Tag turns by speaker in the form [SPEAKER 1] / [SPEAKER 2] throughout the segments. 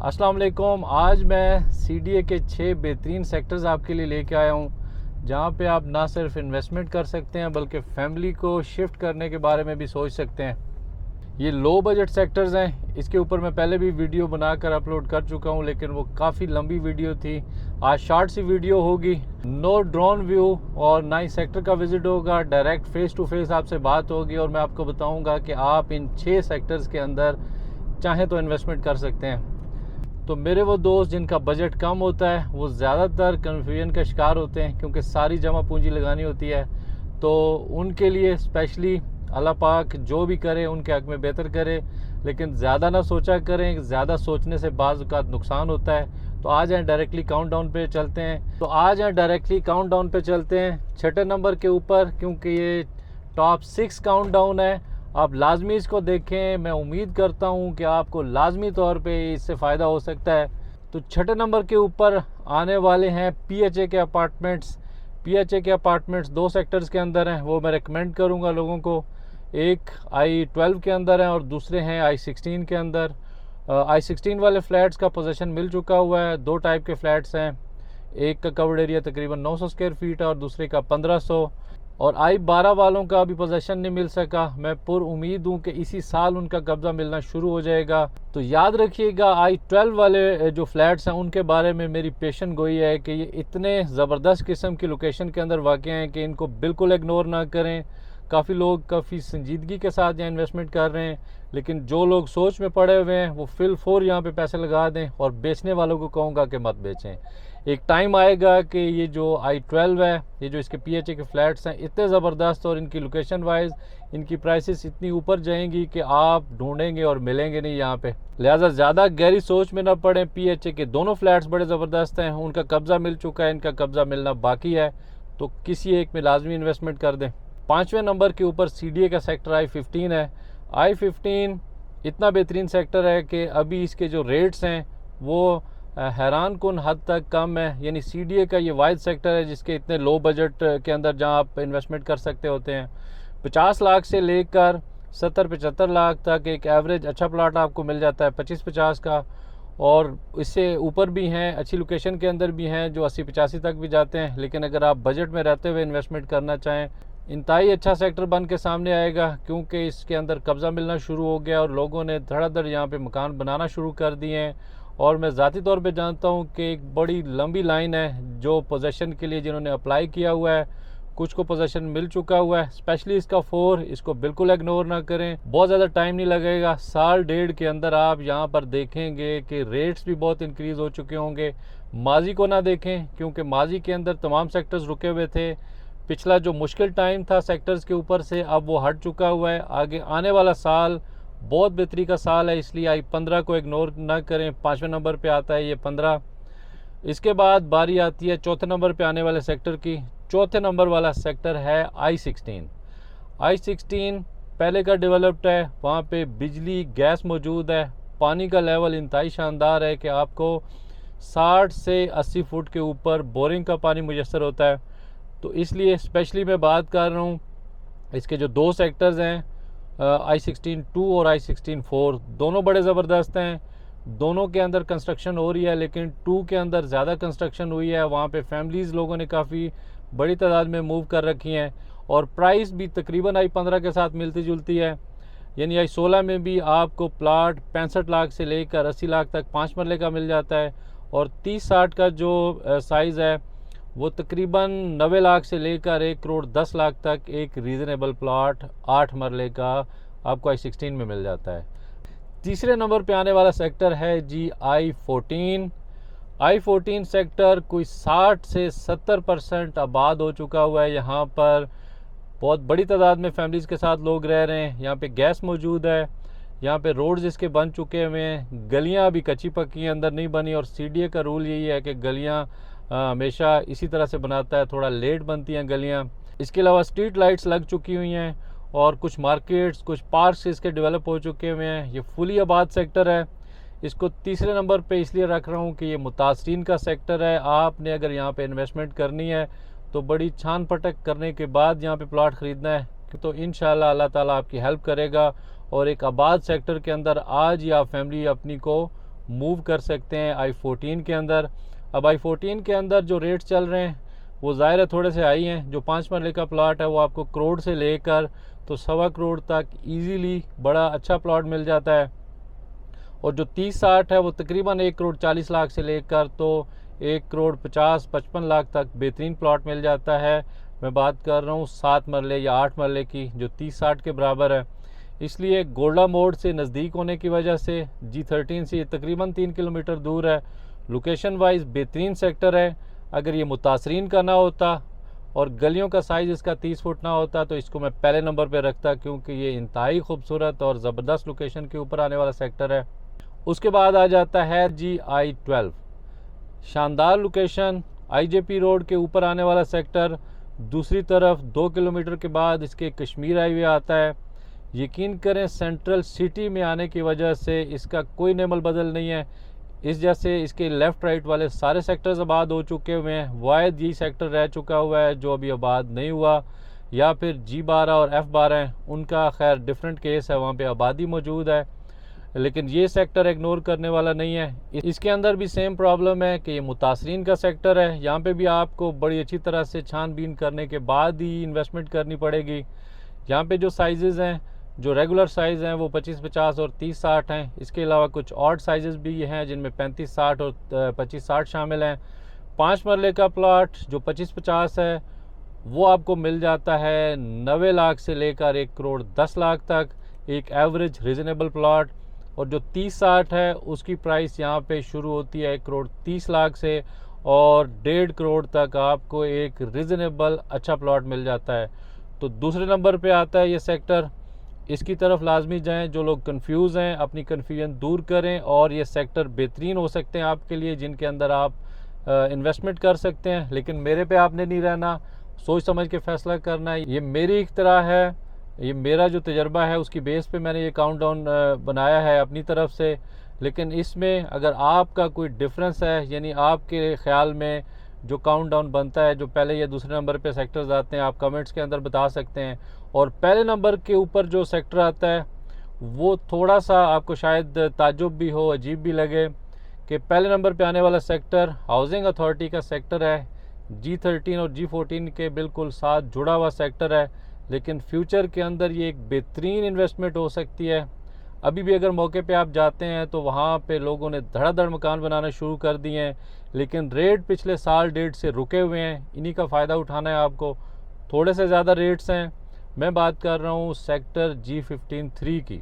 [SPEAKER 1] अस्सलाम वालेकुम। आज मैं सीडीए के 6 बेहतरीन सेक्टर्स आपके लिए लेके आया हूँ जहाँ पे आप ना सिर्फ इन्वेस्टमेंट कर सकते हैं बल्कि फैमिली को शिफ्ट करने के बारे में भी सोच सकते हैं। ये लो बजट सेक्टर्स हैं। इसके ऊपर मैं पहले भी वीडियो बनाकर अपलोड कर चुका हूँ, लेकिन वो काफ़ी लंबी वीडियो थी। आज शॉर्ट सी वीडियो होगी, नो ड्रोन व्यू और ना ही सेक्टर का विजिट होगा, डायरेक्ट फेस टू फेस आपसे बात होगी और मैं आपको बताऊँगा कि आप इन 6 सेक्टर्स के अंदर चाहें तो इन्वेस्टमेंट कर सकते हैं। तो मेरे वो दोस्त जिनका बजट कम होता है वो ज़्यादातर कन्फ्यूजन का शिकार होते हैं, क्योंकि सारी जमा पूंजी लगानी होती है। तो उनके लिए स्पेशली अल्लाह पाक जो भी करे उनके हक़ में बेहतर करे, लेकिन ज़्यादा ना सोचा करें। ज़्यादा सोचने से बाज़ औक़ात नुकसान होता है। तो आ जाएँ डायरेक्टली काउंटडाउन पे चलते हैं। छठे नंबर के ऊपर, क्योंकि ये टॉप 6 काउंटडाउन है। आप लाजमी इसको देखें। मैं उम्मीद करता हूं कि आपको लाजमी तौर पे इससे फ़ायदा हो सकता है। तो छठे नंबर के ऊपर आने वाले हैं पीएचए के अपार्टमेंट्स। पीएचए के अपार्टमेंट्स 2 सेक्टर्स के अंदर हैं, वो मैं रेकमेंड करूंगा लोगों को। एक I-12 के अंदर है और दूसरे हैं I-16 के अंदर। I-16 वाले फ्लैट्स का पोजीशन मिल चुका हुआ है। 2 टाइप के फ्लैट्स हैं, एक का कवर्ड एरिया तकरीबन 900 स्क्वायर फीट है और दूसरे का 1500। और I-12 वालों का अभी पोजीशन नहीं मिल सका। मैं पुर उम्मीद हूँ कि इसी साल उनका कब्जा मिलना शुरू हो जाएगा। तो याद रखिएगा, I-12 वाले जो फ्लैट्स हैं उनके बारे में मेरी पेशन गोई है कि ये इतने ज़बरदस्त किस्म की लोकेशन के अंदर वाक़ हैं कि इनको बिल्कुल इग्नोर ना करें। काफ़ी लोग काफ़ी संजीदगी के साथ यहाँ इन्वेस्टमेंट कर रहे हैं, लेकिन जो लोग सोच में पड़े हुए हैं वो फिल यहाँ पे पैसे लगा दें। और बेचने वालों को कहूँगा कि मत बेचें। एक टाइम आएगा कि ये जो I-12 है, ये जो इसके पीएचए के फ्लैट्स हैं, इतने ज़बरदस्त और इनकी लोकेशन वाइज इनकी प्राइसेस इतनी ऊपर जाएंगी कि आप ढूंढेंगे और मिलेंगे नहीं यहाँ पे। लिहाजा ज़्यादा गहरी सोच में ना पड़ें। पीएचए के दोनों फ्लैट्स बड़े ज़बरदस्त हैं, उनका कब्ज़ा मिल चुका है, इनका कब्ज़ा मिलना बाकी है। तो किसी एक में लाजमी इन्वेस्टमेंट कर दें। 5वें नंबर के ऊपर सीडीए का सेक्टर I-15 है। I-15 इतना बेहतरीन सेक्टर है कि अभी इसके जो रेट्स हैं वो हैरान कुन हद तक कम है। यानी सीडीए का ये वाइड सेक्टर है जिसके इतने लो बजट के अंदर जहां आप इन्वेस्टमेंट कर सकते होते हैं। 50 लाख से लेकर 70-75 लाख तक एक एवरेज अच्छा प्लाट आपको मिल जाता है 25-50 का, और इससे ऊपर भी हैं, अच्छी लोकेशन के अंदर भी हैं जो 80-85 तक भी जाते हैं। लेकिन अगर आप बजट में रहते हुए इन्वेस्टमेंट करना चाहें, इंतहाई अच्छा सेक्टर बन के सामने आएगा, क्योंकि इसके अंदर कब्ज़ा मिलना शुरू हो गया और लोगों ने धड़ाधड़ यहाँ पे मकान बनाना शुरू कर दिए हैं। और मैं ज़ाती तौर पे जानता हूँ कि एक बड़ी लंबी लाइन है जो पोजीशन के लिए जिन्होंने अप्लाई किया हुआ है। कुछ को पोजीशन मिल चुका हुआ है, स्पेशली इसका 4। इसको बिल्कुल इग्नोर ना करें। बहुत ज़्यादा टाइम नहीं लगेगा, साल डेढ़ के अंदर आप यहाँ पर देखेंगे कि रेट्स भी बहुत इंक्रीज़ हो चुके होंगे। माजी को ना देखें, क्योंकि माजी के अंदर तमाम सेक्टर्स रुके हुए थे। पिछला जो मुश्किल टाइम था सेक्टर्स के ऊपर से, अब वो हट चुका हुआ है। आगे आने वाला साल बहुत बेहतरी का साल है, इसलिए I-15 को इग्नोर ना करें। 5वें नंबर पे आता है ये 15। इसके बाद बारी आती है चौथे नंबर पे आने वाले सेक्टर की। चौथे नंबर वाला सेक्टर है I-16। I-16 पहले का डेवलप्ड है, वहाँ पे बिजली गैस मौजूद है। पानी का लेवल इंतहाई शानदार है कि आपको 60 से 80 फुट के ऊपर बोरिंग का पानी मुयस्सर होता है। तो इसलिए स्पेशली मैं बात कर रहा हूँ, इसके जो 2 सेक्टर्स हैं I-16-2 और I-16-4, दोनों बड़े ज़बरदस्त हैं। दोनों के अंदर कंस्ट्रक्शन हो रही है, लेकिन 2 के अंदर ज़्यादा कंस्ट्रक्शन हुई है। वहाँ पे फैमिलीज़ लोगों ने काफ़ी बड़ी तादाद में मूव कर रखी हैं और प्राइस भी तकरीबन I-15 के साथ मिलती जुलती है। यानी I-16 में भी आपको प्लाट 65 लाख से लेकर 80 लाख तक 5 मरले का मिल जाता है, और 30-60 का जो साइज़ है वो तकरीबन 90 लाख से लेकर 1 करोड़ 10 लाख तक एक रीज़नेबल प्लाट 8 मरले का आपको I-16 में मिल जाता है। तीसरे नंबर पे आने वाला सेक्टर है जी I-14। I-14 सेक्टर कोई 60 से 70% आबाद हो चुका हुआ है। यहाँ पर बहुत बड़ी तादाद में फैमिलीज़ के साथ लोग रह रहे हैं। यहाँ पे गैस मौजूद है, यहाँ पे रोड्स इसके बन चुके हुए हैं। गलियाँ अभी कच्ची पक्की अंदर नहीं बनी, और सीडीए का रूल यही है कि गलियाँ हमेशा इसी तरह से बनाता है, थोड़ा लेट बनती हैं गलियाँ। इसके अलावा स्ट्रीट लाइट्स लग चुकी हुई हैं और कुछ मार्केट्स, कुछ पार्क्स इसके डेवलप हो चुके हुए हैं। ये फुली आबाद सेक्टर है। इसको तीसरे नंबर पे इसलिए रख रहा हूँ कि ये मुतासरीन का सेक्टर है। आपने अगर यहाँ पे इन्वेस्टमेंट करनी है तो बड़ी छान पटक करने के बाद यहाँ पे प्लॉट ख़रीदना है, तो इंशाल्लाह अल्लाह ताला आपकी हेल्प करेगा और एक आबाद सेक्टर के अंदर आज ही आप फैमिली अपनी को मूव कर सकते हैं I-14 के अंदर। अब I-14 के अंदर जो रेट चल रहे हैं वो ज़ाहिर है थोड़े से हाई हैं। जो 5 मरले का प्लॉट है वो आपको करोड़ से लेकर तो 1.25 करोड़ तक इजीली बड़ा अच्छा प्लॉट मिल जाता है, और जो 30-60 है वो तकरीबन 1 करोड़ 40 लाख से लेकर तो 1 करोड़ 50-55 लाख तक बेहतरीन प्लॉट मिल जाता है। मैं बात कर रहा हूँ 7 मरले या 8 मरले की, जो 30-60 के बराबर है। इसलिए गोल्डा मोड़ से नज़दीक होने की वजह से G13 से ये तकरीबन 3 किलोमीटर दूर है। लोकेशन वाइज बेहतरीन सेक्टर है। अगर ये मुतासरीन का ना होता और गलियों का साइज़ इसका 30 फुट ना होता तो इसको मैं पहले नंबर पे रखता, क्योंकि ये इंतहाई खूबसूरत और ज़बरदस्त लोकेशन के ऊपर आने वाला सेक्टर है। उसके बाद आ जाता है GI-12, शानदार लोकेशन, IJP रोड के ऊपर आने वाला सेक्टर। दूसरी तरफ 2 किलोमीटर के बाद इसके कश्मीर हाईवे आता है। यकीन करें सेंट्रल सिटी में आने की वजह से इसका कोई नेमल बदल नहीं है। इस जैसे इसके लेफ़्ट राइट वाले सारे सेक्टर्स आबाद हो चुके हुए हैं, वाहिद यही सेक्टर रह चुका हुआ है जो अभी आबाद नहीं हुआ, या फिर G12 और F12 हैं, उनका खैर डिफरेंट केस है, वहाँ पे आबादी मौजूद है, लेकिन ये सेक्टर इग्नोर करने वाला नहीं है। इसके अंदर भी सेम प्रॉब्लम है कि ये मुतासरीन का सेक्टर है। यहाँ पे भी आपको बड़ी अच्छी तरह से छानबीन करने के बाद ही इन्वेस्टमेंट करनी पड़ेगी। यहाँ पे जो साइज़ हैं, जो रेगुलर साइज़ हैं वो 25-50 और 30-60 हैं। इसके अलावा कुछ ऑड साइज़ भी हैं जिनमें 35-60 और 25-60 शामिल हैं। 5 मरले का प्लॉट जो 25-50 है वो आपको मिल जाता है 90 लाख से लेकर 1 करोड़ 10 लाख तक, एक एवरेज रीज़नेबल प्लॉट। और जो 30-60 है उसकी प्राइस यहाँ पे शुरू होती है 1 करोड़ 30 लाख से और 1.5 करोड़ तक आपको एक रीज़नेबल अच्छा प्लॉट मिल जाता है। तो दूसरे नंबर पे आता है ये सेक्टर। इसकी तरफ लाजमी जाएं। जो लोग कंफ्यूज हैं अपनी कन्फ्यूजन दूर करें, और ये सेक्टर बेहतरीन हो सकते हैं आपके लिए जिनके अंदर आप इन्वेस्टमेंट कर सकते हैं। लेकिन मेरे पे आपने नहीं रहना, सोच समझ के फैसला करना है। ये मेरी एक तरह है, ये मेरा जो तजर्बा है उसकी बेस पे मैंने ये काउंटडाउन बनाया है अपनी तरफ से। लेकिन इसमें अगर आपका कोई डिफरेंस है, यानी आपके ख्याल में जो काउंटडाउन बनता है, जो पहले या दूसरे नंबर पे सेक्टर्स आते हैं, आप कमेंट्स के अंदर बता सकते हैं। और पहले नंबर के ऊपर जो सेक्टर आता है वो थोड़ा सा आपको शायद ताज्जुब भी हो, अजीब भी लगे कि पहले नंबर पे आने वाला सेक्टर हाउसिंग अथॉरिटी का सेक्टर है। G13 और G14 के बिल्कुल साथ जुड़ा हुआ सेक्टर है, लेकिन फ्यूचर के अंदर ये एक बेहतरीन इन्वेस्टमेंट हो सकती है। अभी भी अगर मौके पे आप जाते हैं तो वहाँ पे लोगों ने धड़ाधड़ मकान बनाना शुरू कर दिए हैं, लेकिन रेट पिछले साल डेढ़ से रुके हुए हैं। इन्हीं का फ़ायदा उठाना है आपको। थोड़े से ज़्यादा रेट्स हैं। मैं बात कर रहा हूँ सेक्टर G15-3 की।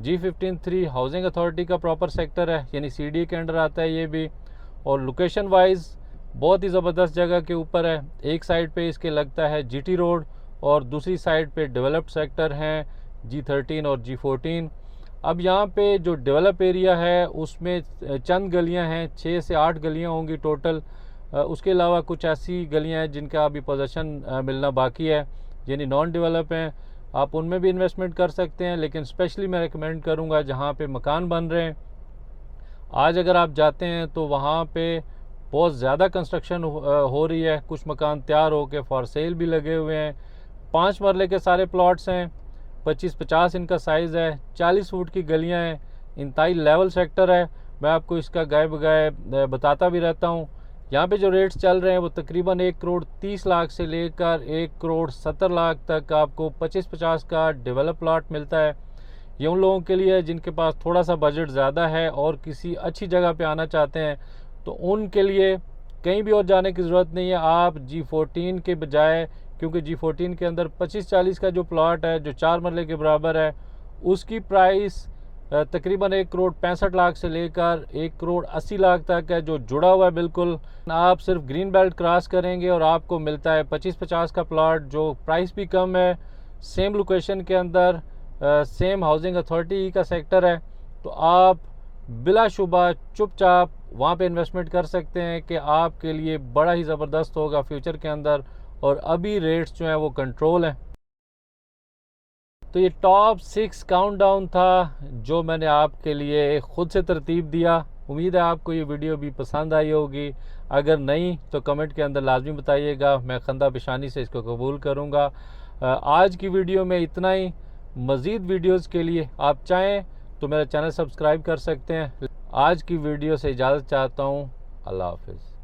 [SPEAKER 1] G15-3 हाउसिंग अथॉरिटी का प्रॉपर सेक्टर है, यानी CDA के अंडर आता है ये भी, और लोकेशन वाइज बहुत ही ज़बरदस्त जगह के ऊपर है। एक साइड पे इसके लगता है GT रोड और दूसरी साइड पे डेवलप्ड सेक्टर हैं G13 और G14। अब यहाँ पे जो डेवलप एरिया है उसमें चंद गलियाँ हैं, 6 से 8 गलियाँ होंगी टोटल। उसके अलावा कुछ ऐसी गलियाँ हैं जिनका अभी पोजीशन मिलना बाकी है, यानी नॉन डेवलप हैं। आप उनमें भी इन्वेस्टमेंट कर सकते हैं, लेकिन स्पेशली मैं रिकमेंड करूँगा जहाँ पे मकान बन रहे हैं। आज अगर आप जाते हैं तो वहाँ पे बहुत ज़्यादा कंस्ट्रक्शन हो रही है। कुछ मकान तैयार होकर फॉर सेल भी लगे हुए हैं। 5 मरले के सारे प्लॉट्स हैं, 25-50 इनका साइज़ है, 40 फुट की गलियाँ हैं, इंतहाई लेवल सेक्टर है। मैं आपको इसका गाय बगाए बताता भी रहता हूँ। यहाँ पे जो रेट्स चल रहे हैं वो तकरीबन 1 करोड़ 30 लाख से लेकर 1 करोड़ 70 लाख तक आपको 25-50 का डेवलप प्लॉट मिलता है। ये उन लोगों के लिए है जिनके पास थोड़ा सा बजट ज़्यादा है और किसी अच्छी जगह पे आना चाहते हैं, तो उनके लिए कहीं भी और जाने की ज़रूरत नहीं है। आप G14 के बजाय, क्योंकि G14 के अंदर 25-40 का जो प्लॉट है जो 4 मरले के बराबर है, उसकी प्राइस तकरीबन 1 करोड़ 65 लाख से लेकर 1 करोड़ 80 लाख तक है, जो जुड़ा हुआ है बिल्कुल। आप सिर्फ ग्रीन बेल्ट क्रॉस करेंगे और आपको मिलता है 25-50 का प्लॉट, जो प्राइस भी कम है, सेम लोकेशन के अंदर, सेम हाउसिंग अथॉरिटी का सेक्टर है। तो आप बिलाशुबा चुपचाप वहाँ पे इन्वेस्टमेंट कर सकते हैं कि आपके लिए बड़ा ही ज़बरदस्त होगा फ्यूचर के अंदर, और अभी रेट्स जो हैं वो कंट्रोल हैं। तो ये टॉप 6 काउंटडाउन था जो मैंने आपके लिए ख़ुद से तरतीब दिया। उम्मीद है आपको ये वीडियो भी पसंद आई होगी। अगर नहीं तो कमेंट के अंदर लाजमी बताइएगा, मैं खंदा पेशानी से इसको कबूल करूँगा। आज की वीडियो में इतना ही। मज़ीद वीडियोज़ के लिए आप चाहें तो मेरा चैनल सब्सक्राइब कर सकते हैं। आज की वीडियो से इजाज़त चाहता हूँ। अल्लाह हाफिज़।